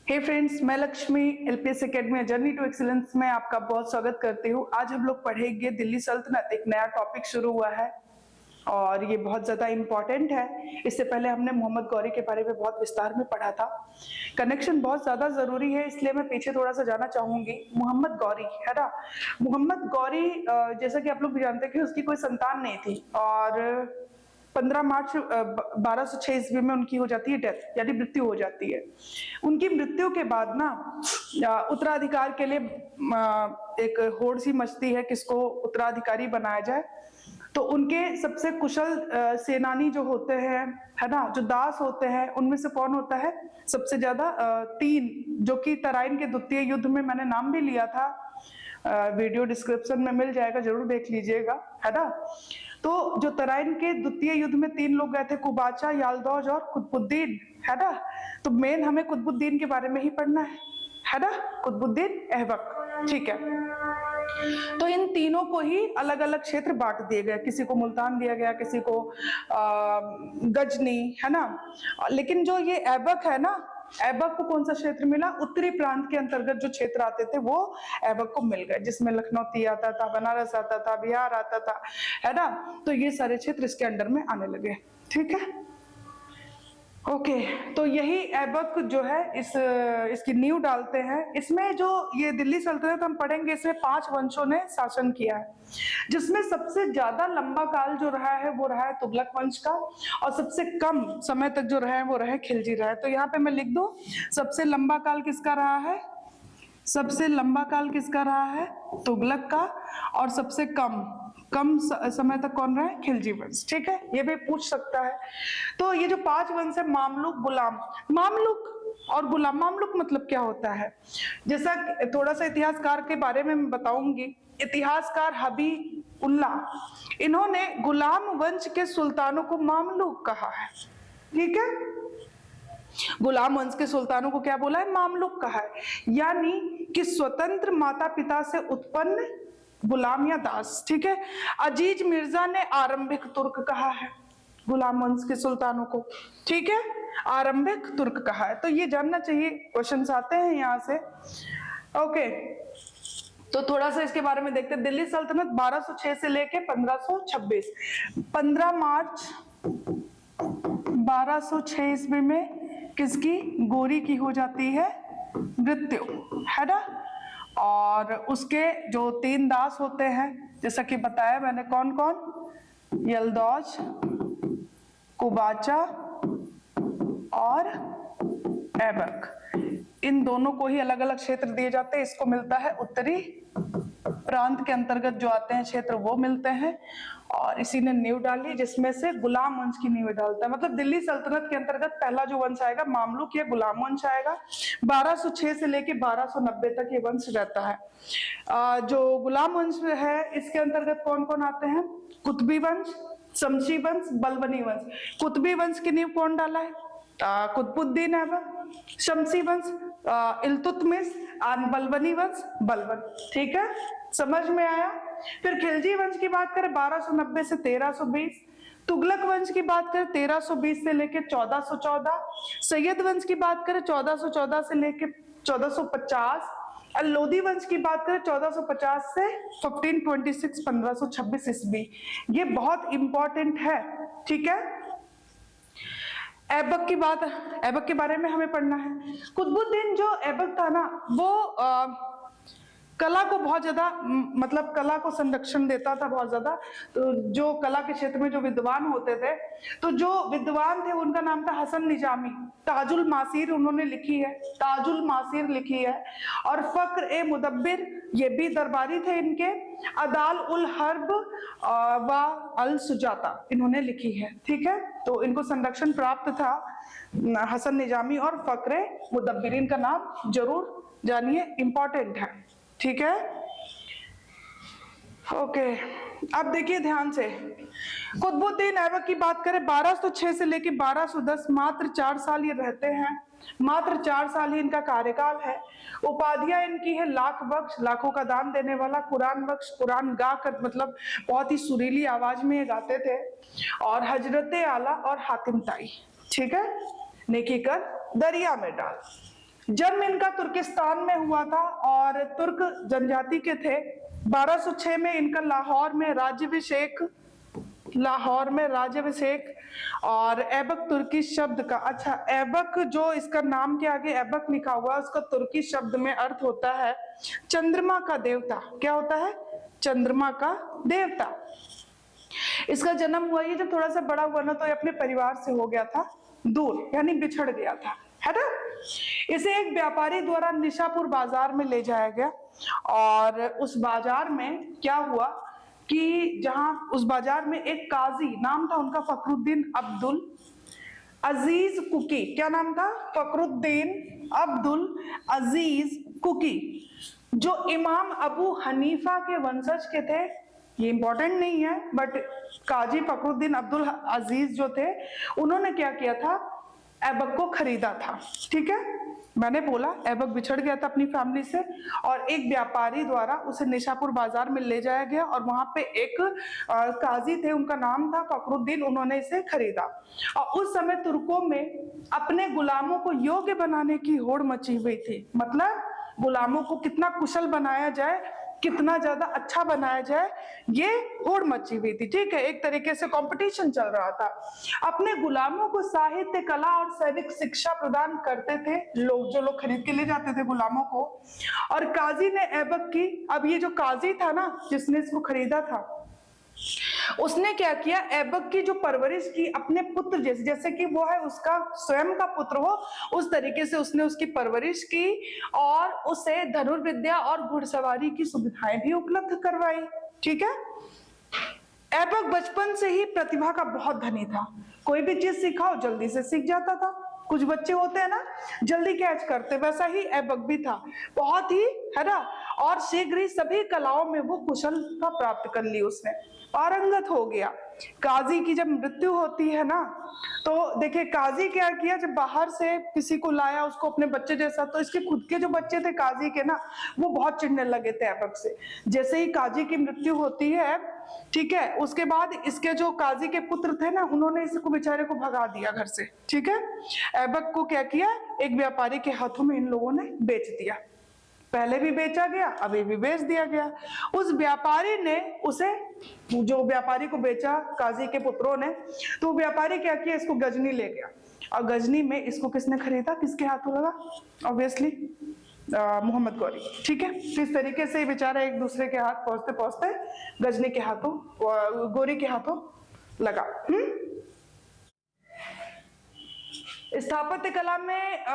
हे friends, मैं Lakshmi LPS academy journey to excellence में आपका बहुत स्वागत करती हूँ। आज हम लोग पढ़ेंगे दिल्ली सल्तनत। एक नया टॉपिक शुरू हुआ है और ये बहुत ज्यादा इम्पोर्टेंट है। इससे पहले हमने मोहम्मद गौरी के बारे में बहुत विस्तार में पढ़ा था। कनेक्शन बहुत ज्यादा जरूरी है, इसलिए मैं पीछे थोड़ा सा जाना चाहूंगी। मोहम्मद गौरी है ना, मोहम्मद गौरी जैसा कि आप लोग भी जानते हैं कि उसकी कोई संतान नहीं थी और 15 मार्च 1206 ईस्वी में उनकी हो जाती है डेथ, यानी मृत्यु हो जाती है। उनकी मृत्यु के बाद ना उत्तराधिकार के लिए एक होड़ सी मचती है, किसको उत्तराधिकारी बनाया जाए। तो उनके सबसे कुशल सेनानी जो होते हैं, है ना, जो दास होते हैं, उनमें से कौन होता है सबसे ज्यादा? 3, जो कि तराइन के द्वितीय युद्ध में मैंने नाम भी लिया था, वीडियो डिस्क्रिप्शन में मिल जाएगा, जरूर देख लीजिएगा, है ना। तो जो तराइन के द्वितीय युद्ध में 3 लोग गए थे, कुबाचा, यालदौज और कुतुबुद्दीन, है ना। तो मेन हमें कुतुबुद्दीन के बारे में ही पढ़ना है ना, कुतुबुद्दीन ऐबक, ठीक है। तो इन तीनों को ही अलग अलग क्षेत्र बांट दिए गए, किसी को मुल्तान दिया गया, किसी को गजनी, है ना। लेकिन जो ये ऐबक है ना, ऐबक को कौन सा क्षेत्र मिला? उत्तरी प्रांत के अंतर्गत जो क्षेत्र आते थे वो ऐबक को मिल गए, जिसमें लखनऊ आता था, बनारस आता था, बिहार आता था, है ना। तो ये सारे क्षेत्र इसके अंडर में आने लगे, ठीक है। ओके, तो यही ऐबक जो है इसकी नींव डालते हैं। इसमें जो ये दिल्ली सल्तनत हम पढ़ेंगे, इसमें 5 वंशों ने शासन किया है, जिसमें सबसे ज्यादा लंबा काल जो रहा है वो रहा है तुगलक वंश का, और सबसे कम समय तक जो रहा है वो रहा है खिलजी रहा है। तो यहाँ पे मैं लिख दूं, सबसे लंबा काल किसका रहा है? सबसे लंबा काल किसका रहा है? तुगलक का। और सबसे कम समय तक कौन रहा है? खिलजी वंश, ठीक है। ये भी पूछ सकता है। तो ये जो 5 वंश है, मामलुक, गुलाम, मामलुक और गुलाम। मामलुक मतलब क्या होता है? जैसा थोड़ा सा इतिहासकार के बारे में मैं बताऊंगी। इतिहासकार हबी उल्लाह, इन्होंने गुलाम वंश के सुल्तानों को मामलुक कहा है, ठीक है। गुलाम वंश के सुल्तानों को क्या बोला है? मामलुक कहा है, यानी कि स्वतंत्र माता पिता से उत्पन्न गुलाम या दास, ठीक है। अजीज मिर्जा ने आरंभिक तुर्क कहा है गुलाम वंश के सुल्तानों को, ठीक है, आरंभिक तुर्क कहा है। तो ये जानना चाहिए, क्वेश्चंस आते हैं यहां से। ओके, तो थोड़ा सा इसके बारे में देखते हैं। दिल्ली सल्तनत 1206 से लेके 1526। 15 मार्च 1206 ईस्वी में किसकी? गोरी की हो जाती है मृत्यु, है ना। और उसके जो 3 दास होते हैं, जैसा कि बताया मैंने, कौन कौन? यलदौज, कुबाचा और ऐबक। इन दोनों को ही अलग अलग क्षेत्र दिए जाते हैं। इसको मिलता है उत्तरी प्रांत के अंतर्गत जो आते हैं क्षेत्र, वो मिलते हैं। और इसी ने नींव डाली, जिसमें से गुलाम वंश की नींव डालता है। मतलब दिल्ली सल्तनत के अंतर्गत पहला जो वंश आएगा मामलुक या गुलाम वंश आएगा। 1206 से लेके 1290 तक ये वंश रहता है। जो गुलाम वंश है, इसके अंतर्गत कौन कौन आते हैं? कुतुबी वंश, शमशी वंश, बलबनी वंश। कुतुबी वंश की नींव कौन डाला है? कुतुबुद्दीन ऐबक। शमसी वंश इल्तुतमिश, और बलबनी वंश बलबन, ठीक है, समझ में आया। फिर खिलजी वंश की बात करें 1290 से 1320। तुगलक वंश की बात करें 1320 से लेकर 1414। सैयद वंश की बात करें 1414 से लेकर 1450। और लोधी वंश की बात करें 1450 से 1526 1526 ईस्वी। ये बहुत इंपॉर्टेंट है, ठीक है। ऐबक की बात, ऐबक के बारे में हमें पढ़ना है। कुतुबुद्दीन जो ऐबक था ना, वो कला को बहुत ज्यादा, मतलब कला को संरक्षण देता था बहुत ज्यादा। तो जो कला के क्षेत्र में जो विद्वान होते थे, तो जो विद्वान थे उनका नाम था हसन निजामी। ताजुल मासीर उन्होंने लिखी है, ताजुल मासीर लिखी है। और फक्र ए मुदब्बिर, ये भी दरबारी थे इनके। अदाल उल हर्ब व अल सुजाता इन्होंने लिखी है, ठीक है। तो इनको संरक्षण प्राप्त था, हसन निजामी और फक्र मुदब्बिरीन का नाम जरूर जानिए, इंपॉर्टेंट है, ठीक है। ओके, अब देखिए ध्यान से, कुतुबुद्दीन ऐबक की बात करें 1206 से लेकर 1210, मात्र 4 साल ये रहते हैं, मात्र 4 साल ही इनका कार्यकाल है। उपाधियां इनकी है लाख बख्श, लाखों का दान देने वाला, कुरान बख्श, कुरान गा कर, मतलब बहुत ही सुरीली आवाज में ये गाते थे, और हजरत आला और हातिम ताई, ठीक है। नेकी कर दरिया में डाल, जन्म इनका तुर्किस्तान में हुआ था और तुर्क जनजाति के थे। 1206 में इनका लाहौर में राज्याभिषेक। और ऐबक तुर्की शब्द का, अच्छा ऐबक जो इसका नाम के आगे ऐबक लिखा हुआ है उसका तुर्की शब्द में अर्थ होता है चंद्रमा का देवता। क्या होता है? चंद्रमा का देवता। इसका जन्म हुआ ये जब थोड़ा सा बड़ा हुआ ना तो ये अपने परिवार से हो गया था दूर, यानी बिछड़ गया था, है ना। इसे एक व्यापारी द्वारा निशापुर बाजार में ले जाया गया और उस बाजार में क्या हुआ कि जहां उस बाजार में एक काजी, नाम था उनका फखरुद्दीन अब्दुल अजीज कुकी। क्या नाम था? फखरुद्दीन अब्दुल अजीज कुकी, जो इमाम अबू हनीफा के वंशज के थे। ये इंपॉर्टेंट नहीं है बट काजी फखरुद्दीन अब्दुल अजीज जो थे उन्होंने क्या किया था? ऐबक को खरीदा था। ठीक है, मैंने बोला ऐबक बिछड़ गया था अपनी फैमिली से और एक व्यापारी द्वारा उसे निशापुर बाजार में ले जाया गया और वहां पे एक काजी थे, उनका नाम था फखरुद्दीन, उन्होंने इसे खरीदा। और उस समय तुर्कों में अपने गुलामों को योग्य बनाने की होड़ मची हुई थी। मतलब गुलामों को कितना कुशल बनाया जाए, कितना ज्यादा अच्छा बनाया जाए, ये होड़ मची हुई थी। ठीक है, एक तरीके से कंपटीशन चल रहा था। अपने गुलामों को साहित्य, कला और सैनिक शिक्षा प्रदान करते थे लोग, जो लोग खरीद के ले जाते थे गुलामों को। और काजी ने ऐबक की, अब ये जो काजी था ना जिसने इसको खरीदा था, उसने क्या किया? ऐबक की जो परवरिश की अपने पुत्र जैसे, जैसे कि वो है उसका स्वयं का पुत्र हो, उस तरीके से उसने उसकी परवरिश की और उसे धनुर्विद्या और घुड़सवारी की सुविधाएं भी उपलब्ध करवाई। ठीक है, ऐबक बचपन से ही प्रतिभा का बहुत धनी था। कोई भी चीज सिखाओ जल्दी से सीख जाता था। कुछ बच्चे होते हैं ना जल्दी कैच करते, वैसा ही ऐबक भी था, बहुत ही, है ना। और शीघ्र ही सभी कलाओं में वो कुशलता प्राप्त कर ली, उसने पारंगत हो गया। काजी की जब मृत्यु होती है ना तो देखिए काजी क्या किया, जब बाहर से किसी को लाया उसको अपने बच्चे जैसा, तो इसके खुद के जो बच्चे थे काजी के ना, वो बहुत चिढ़ने लगे थे ऐबक से। जैसे ही काजी की मृत्यु होती है, ठीक है, उसके बाद इसके जो काजी के पुत्र थे ना, उन्होंने इसको बेचारे को भगा दिया घर से। ठीक है, ऐबक को क्या किया? एक व्यापारी के हाथों में इन लोगों ने बेच दिया। पहले भी बेचा गया, अभी भी बेच दिया गया। उस व्यापारी ने उसे, जो व्यापारी को बेचा काजी के पुत्रों ने, तो व्यापारी क्या किया? इसको गजनी ले गया और गजनी में इसको किसने खरीदा? किसके हाथों लगा? ऑब्वियसली मोहम्मद गौरी। ठीक है, तो इस तरीके से बेचारा एक दूसरे के हाथ पहुंचते पहुंचते गजनी के हाथों, गौरी के हाथों लगा। स्थापत्य कला में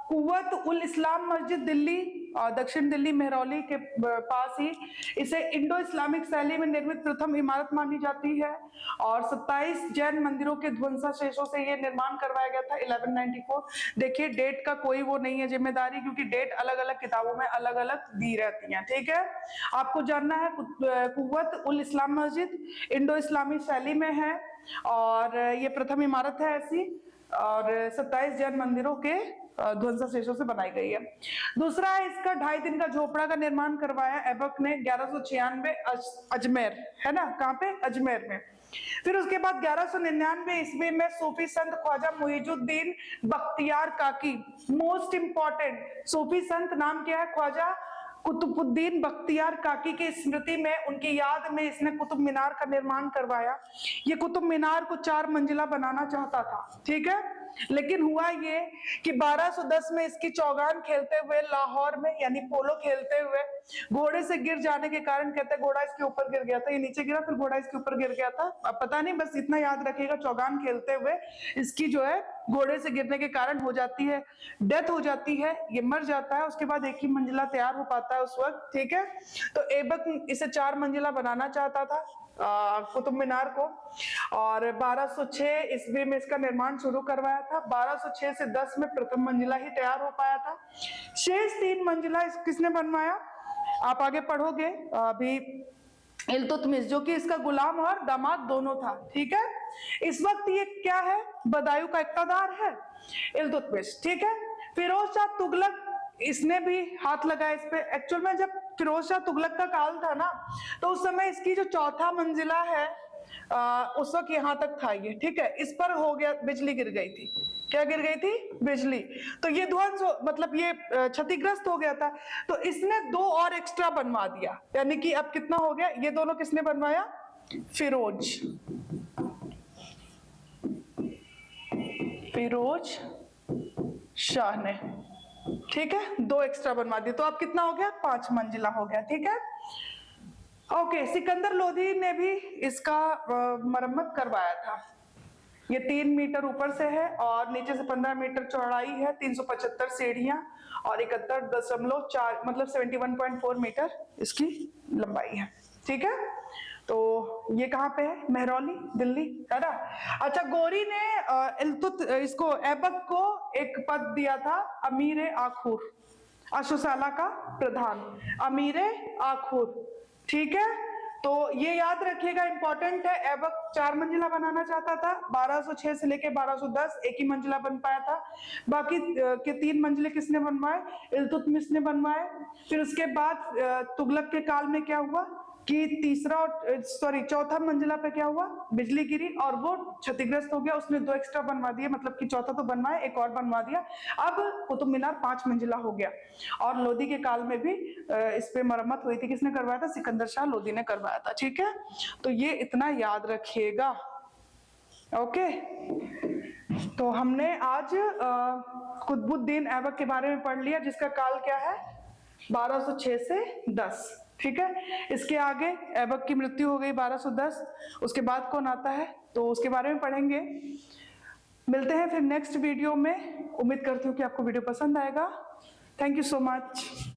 कुव्वत उल इस्लाम मस्जिद दिल्ली, दक्षिण दिल्ली मेहरौली के पास ही, इसे इंडो इस्लामिक शैली में निर्मित प्रथम इमारत मानी जाती है। और 27 जैन मंदिरों के ध्वंसावशेषों से यह निर्माण करवाया गया था 1194। देखिए डेट का कोई वो नहीं है जिम्मेदारी, क्योंकि डेट अलग अलग किताबों में अलग अलग दी रहती है। ठीक है, आपको जानना है कुव्वत उल इस्लाम मस्जिद इंडो इस्लामी शैली में है और ये प्रथम इमारत है ऐसी, और 27 जैन मंदिरों के ध्वंसावशेषों से बनाई गई है। दूसरा है इसका 2.5 दिन का झोपड़ा का निर्माण करवाया ऐबक ने 1196 अजमेर, है ना, कहाँ पे? अजमेर में। फिर उसके बाद 1199 ईस्वी में सूफी संत ख्वाजा मुइजुद्दीन बख्तियार काकी, मोस्ट इंपॉर्टेंट सूफी संत नाम क्या है? ख्वाजा कुतुबुद्दीन बख्तियार काकी की स्मृति में, उनकी याद में इसने कुतुब मीनार का निर्माण करवाया। ये कुतुब मीनार को 4 मंजिला बनाना चाहता था। ठीक है, लेकिन हुआ ये कि 1210 में इसकी चौगान खेलते हुए लाहौर में, यानी पोलो खेलते हुए घोड़े से गिर जाने के कारण, कहते हैं घोड़ा इसके ऊपर गिर गया था, ये नीचे गिरा फिर घोड़ा इसके ऊपर गिर गया था। अब पता नहीं, बस इतना याद रखिएगा, चौगान खेलते हुए इसकी जो है घोड़े से गिरने के कारण हो जाती है, डेथ हो जाती है, ये मर जाता है। उसके बाद एक ही मंजिला तैयार हो पाता है उस वक्त। ठीक है, तो ऐबक इसे 4 मंजिला बनाना चाहता था कुतुब मीनार को, और 1206 ईस्वी में इसका निर्माण शुरू करवाया था। 1206 से 10 में प्रथम मंजिला ही तैयार हो पाया था। शेष 3 मंजिला किसने बनवाया? आप आगे पढ़ोगे अभी, इल्तुतमिश, जो कि इसका गुलाम और दामाद दोनों था। ठीक है, इस वक्त ये क्या है? बदायूं का इक्तादार है इल्तुतमिश। ठीक है, फिरोज शाह तुगलक, इसने भी हाथ लगाया इस पे। एक्चुअल में जब फिरोज शाह तुगलक का काल था ना, तो उस समय इसकी जो 4था मंजिला है उस वक्त यहाँ तक था ये। ठीक है, इस पर हो गया, बिजली गिर गई थी। क्या गिर गई थी? बिजली। तो ये ध्वंस मतलब ये क्षतिग्रस्त हो गया था, तो इसने 2 और एक्स्ट्रा बनवा दिया, यानी कि अब कितना हो गया? ये दोनों किसने बनवाया? फिरोज शाह ने, ठीक है, 2 एक्स्ट्रा बनवा दिए, तो अब कितना हो गया? 5 मंजिला हो गया, ठीक है। ओके, सिकंदर लोधी ने भी इसका मरम्मत करवाया था। ये 3 मीटर ऊपर से है और नीचे से 15 मीटर चौड़ाई है, 375 सीढ़ियां और 71.4 मतलब 71.4 मीटर इसकी लंबाई है, ठीक है। तो ये कहाँ पे है? महरौली, दिल्ली, है ना। अच्छा, गोरी ने इसको ऐबक को एक पद दिया था, अमीर आखूर, अशुशाला का प्रधान, अमीर आखूर, ठीक है। तो ये याद रखिएगा, इंपॉर्टेंट है। ऐबक 4 मंजिला बनाना चाहता था, 1206 से लेके 1210 एक ही मंजिला बन पाया था। बाकी के 3 मंजिले किसने बनवाए? इल्तुतमिश ने बनवाए। फिर उसके बाद तुगलक के काल में क्या हुआ कि चौथा मंजिला पे क्या हुआ? बिजली गिरी और वो क्षतिग्रस्त हो गया, उसने 2 एक्स्ट्रा बनवा दिए, मतलब कि चौथा तो बनवाया, एक और बनवा दिया। अब कुतुब मीनार 5 मंजिला हो गया। और लोधी के काल में भी इस पे मरम्मत हुई थी, किसने करवाया था? सिकंदर शाह लोधी ने करवाया था, ठीक है। तो ये इतना याद रखिएगा, ओके। तो हमने आज कुतुबुद्दीन ऐबक के बारे में पढ़ लिया, जिसका काल क्या है? 1206 से 10, ठीक है। इसके आगे ऐबक की मृत्यु हो गई 1210, उसके बाद कौन आता है तो उसके बारे में पढ़ेंगे। मिलते हैं फिर नेक्स्ट वीडियो में। उम्मीद करती हूँ कि आपको वीडियो पसंद आएगा। Thank you so much.